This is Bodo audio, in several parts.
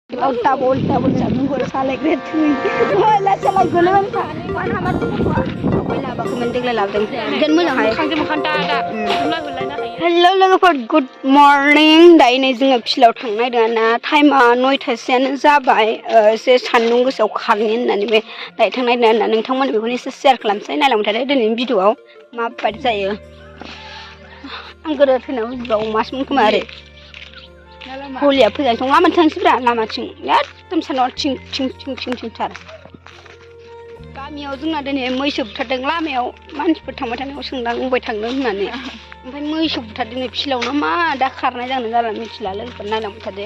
Tabol sabun gol salek red thui. Wala salak gol man sa ni man hamar ko. Wala ba ko man tigla labdang. Gan mo lang hay. Khang jim khanta da. Hulai hulai na hay. Hello logofor good morning. Dai नै जोङो फिलाव थांनाय दाना टाइमा 9:00 जाबाय. एसे सान्दुं गोसायाव खारनि होननानै बे दाय थांनाय दाना नोंथांमोन बेखौनो एसे शेयार खालामसै नायलांबाय थादो दिनैनि भिडिअआव माबायदि जायो। आं गोदो थैनायाव भिडिअआव मासमोन खोमा आरो हलिया फैगासिनो दं लामा थांसैब्रा लामाथिं एकदम सानाव थिं थिं थिं थिं थिंथार गामियाव जोंना दिनै मैसो बुथारदों लामायाव मानसिफोर थांबाय थानायाव सोंदां अबाय थांदों होननानै ओमफ्राय मैसो बुथारदों फिलाव ना मा दा खारनाय जागोन जाला मिथिला लोगोफोर नायलांबाय थादो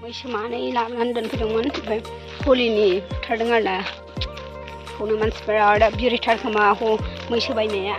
मैसो मानै लाबोनानै दोनफैदोंमोन ओमफ्राय हलिनि बुथारदों आरो ना खौनो मानसिफोरा दा बिरिथार खोमा मैसो बायनाया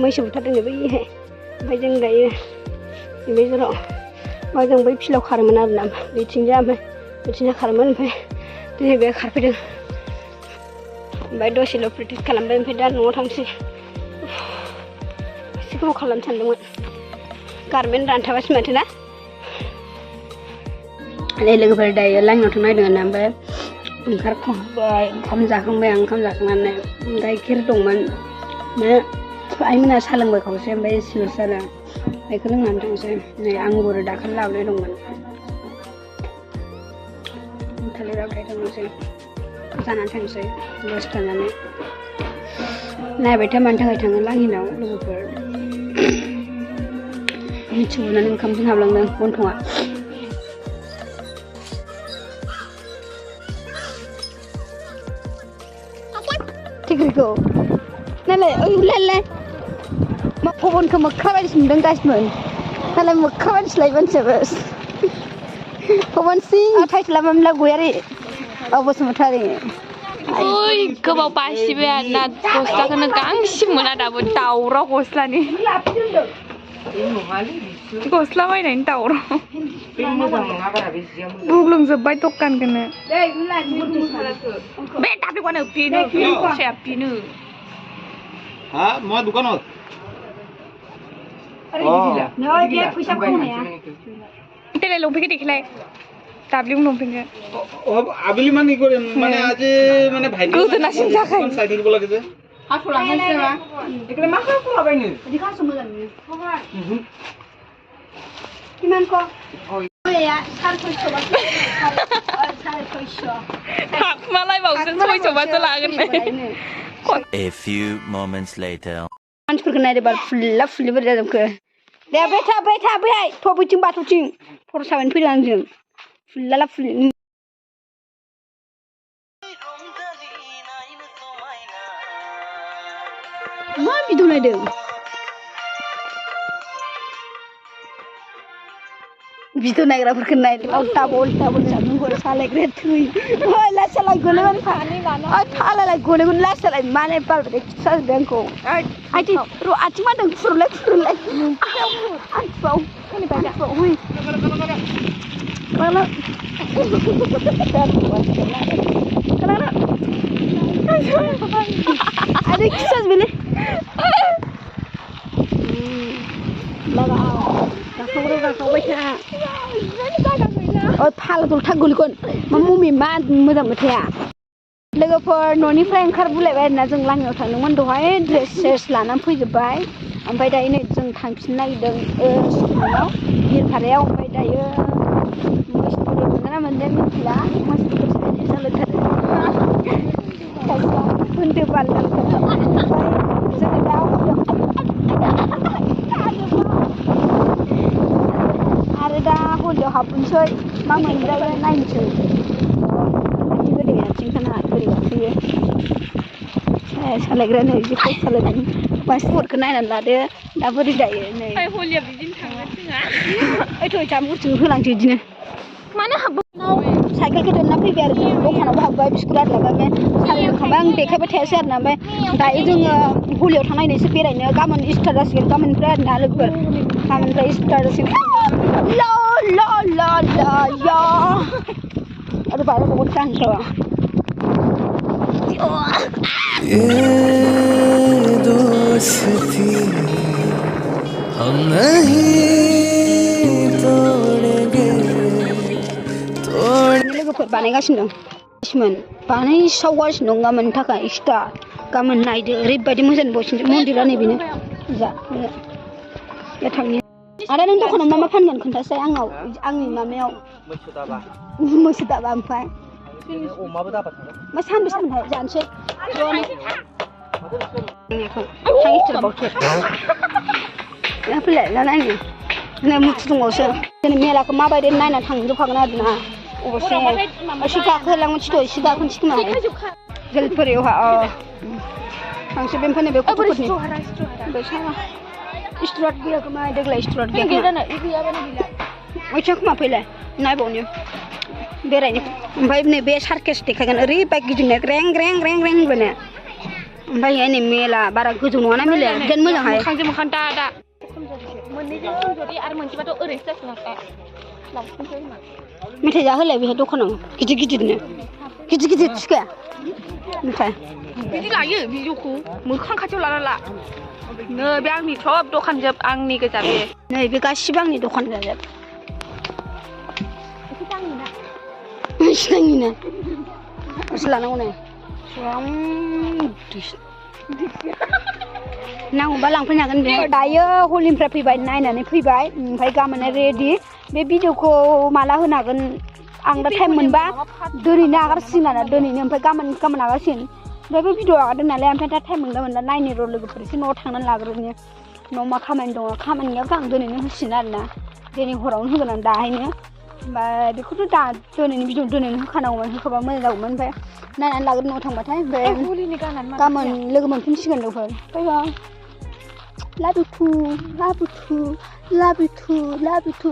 मैसो बुथारदों बैहाय ओमफ्राय जों दायो बे जराव जों बै फिलाव खारोमोन आरोना बेथिंजा ओमफ्राय बेथिंजा खारोमोन ओमफ्राय दिनै बे खारफैदों ओमफ्राय दसेल' प्रेक्टिस खालामबाय ओमफ्राय दा न'आव थांसै एसे गोबाव खालामनो सानदोंमोन गारमेन्ट रानथाबासो माथो ना लोगोफोर दायो लाइनाव थांनो नागिरदों ओमफ्राय ओंखारखांबाय ओंखाम जाखांबाय आं ओंखाम जाखांनानै गाइखेर दंमोन आइमोना साहा लोंबाय खावसे ओमफ्राय सिल'सो आरो गाइखेर लोंनानै थांसै नै आंगुर दाखालि लाबोनाय दंमोन थालिर आबथाय थांनोसै जानानै थांसै दसे थानानै नायबाय था मानि थाखाय थाङो लाङिनाव लोगोफोर मिथिगौनानै ओंखामजों हाबलांदों गन्थङा थिग्रिखौ नालाय ओइलाय मा पबनखौ मोख्रा बायदिसो नुदों गासिमोन नालाय मोख्रा बायदिसो लायो मानसियाबो पबन सिं टाइटेला मामोनलाय गयारि बसुमतारी ओइ गोबाव बासिबाय आरोना गस्लाखौनो गांसे मोना दाबो दावराव गस्लानि गस्ला बायनायनि दावराव बुग्लुंजोब्बाय दखानखौनो बे दाबिखौनो बेनो फैसाया बेनो हाँ मैं दुकान हो अरे नहीं ये पैसा कौन है तेरे लोग भी दिखलाय दाबलिं लंपेंखौ अब आबिलि माने करे माने आज माने भाई गोदोनासिम जाखायो कोन साइड को लगे जे हासु लांनोसै मा एकले मा खालामला बायनो बिदि खालामसो मोजां किमानखौ ओया 650 बा 650 मालाय बावसो 600 बासो लागोन A few moments later. मानसिफोरखौ नायदोबा फुल्ला फुल्लि बोरै जाजोबखो दे बैथा बैहाय थबैथिं बाथौथिं फरसाबायनो फैदों आंजों फुल्ला फुल्लि मा भिडिअ नायदों भिडिअ नायग्राफोरखौ नायदों डाबल जादों सालायग्राया थै लासालाय गोलैगोन फालालाय गोलैगोन लासालाय माने बालबाथाय खिथाजोबदों आंखौ आइथि र' आथिं मादों फुरुलाय आंखुआव आरे खिथाजोबबायलै गाखावबाय था फाला दलथा गोलैगोन मा मम्मि मा मोजां मोथाया लोगोफोर न'निफ्राय ओंखारबोलायबाय आरोना जों लामायाव थांदोंमोन दहाय ड्रेस लानानै फैजोब्बाय ओमफ्राय दायो नै जों थांफिननो नागिरदों स्कुलाव बिरपारायाव ओमफ्राय दायो मस्टुरि मोनगोन ना मोनजाया मिथिला मस्टुरि जालायथारो होनदो बालदांखौ ओमफ्राय जोङो दा आरो दा हलियाव हाबनोसै मा मोनजायो नायनोसै गोदै आथिंखौना बोरै गाखोयो सालायग्रायानो जि खस्थ' सालायदों पासपर्टखौ नायनानै लादो दा बोरै जायो नै हलिया बिदिनो थाङा जोंहा ओइथ' जामुरथिं होलांसै बिदिनो मानो हाबो साइकेलखौ दोनना फैबाय आरो जों दखानावबो हाबबाय बिस्कुट आरि लाबाय साहा लोंखांबाय आं देखायबाय थायासै आरोना ओमफ्राय दायो जोङो हलियाव थांनायनोसै बेरायनो गाबोन स्टार्ट जासिगोन गाबोननिफ्राय आरोना लोगोफोर गाबोननिफ्राय स्टार्ट जासिगोन आरो बारह बहुत चांस हुआ ये दोस्ती हम नहीं तोड़ेंगे लोगोफोर बानायगासिनो दं बानायसावगासिनो दं गाबोननि थाखाय स्टार्ट गाबोन नायदो ओरैबायदि मोजां बसिनसै मन्दिरा नैबेनो जा बे थांनि आरो नों दखानाव मा मा फानगोन खोन्थासै आंनाव आंनि मामायाव मैसो दाबा ओमफ्राय अमाबो दाबा थांगोन मा सानबेसे थांबाय जानोसै ज'नो फैलाय दा नायनो नै मुथु दंबावसो दिनै मेलाखौ माबायदि नायना थांजोबखागोन आरोना अबसे एसे गाखोलांनोसै थ' एसे गाखोनोसै खोमा जोलफोरियावहा थांसै बेनिफ्राय बे गथ'फोरनि स्टुराट गैया खोमा देग्लाय स्टुराट गैया खोमा फैलाय नायबावनो बेरायनो ओमफ्राय नैबे सार्केस देखायगोन ओरैबायदि गिदिंनो ग्रें ग्रें ग्रें ग्रें होनबानो ओमफ्राय नै मेला बारा गोजौ नङाना मेलाया बिराद मोजांहाय मोखांजों मोखां दा मोननैजों खमजोरि आरो मोनसेबाथ' ओरैसो जासिगोन लांफिनसै होनना मेथाइ जाहोलाय बेहाय दखानाव गिदिर गिदिरनो गिदिर थिखाया मेथाइ बिदि लायो भिडिअखौ मोखां खाथियाव लाना ला नै बे आंनि सब दखान जोब आंनि गोजा बे नै बे गासिबो आंनि दखान जाजोब सिनायनिनो एसे लानांगौ नै नांगौबा लांफैनो हागोन बे दायो हलिनिफ्राय फैबाय नायनानै फैबाय ओमफ्राय गाबोन रेडि बे भिडिअखौ माला होनो हागोन आं दा टाइम मोनबा दिनैनो आगारसिगोन आरो दिनैनो ओमफ्राय गाबोन आगारसिगोन ओमफ्राय बे भिडिअ आगारदों नालाय ओमफ्राय दा टाइम मोनला नायनो र' लोगोफोर एसे न'आव थांनानै लाग्रोनो न'आव मा खामानि दङ खामानियाव आं दिनैनो होसिगोन आरोना दिनै हरावनो होगोन आं दाहायनो ओमफ्राय बेखौथ' दा दिनैनि भिडिअ दिनैनो होखानांगौमोन होखाबा मोजां जागौमोन ओमफ्राय नायनानै लाग्रो न'आव थांबाथाय ओमफ्राय गाबोन लोगो मोनफिनसिगोन लोगोफोर बाय बाय लाभ इउ टु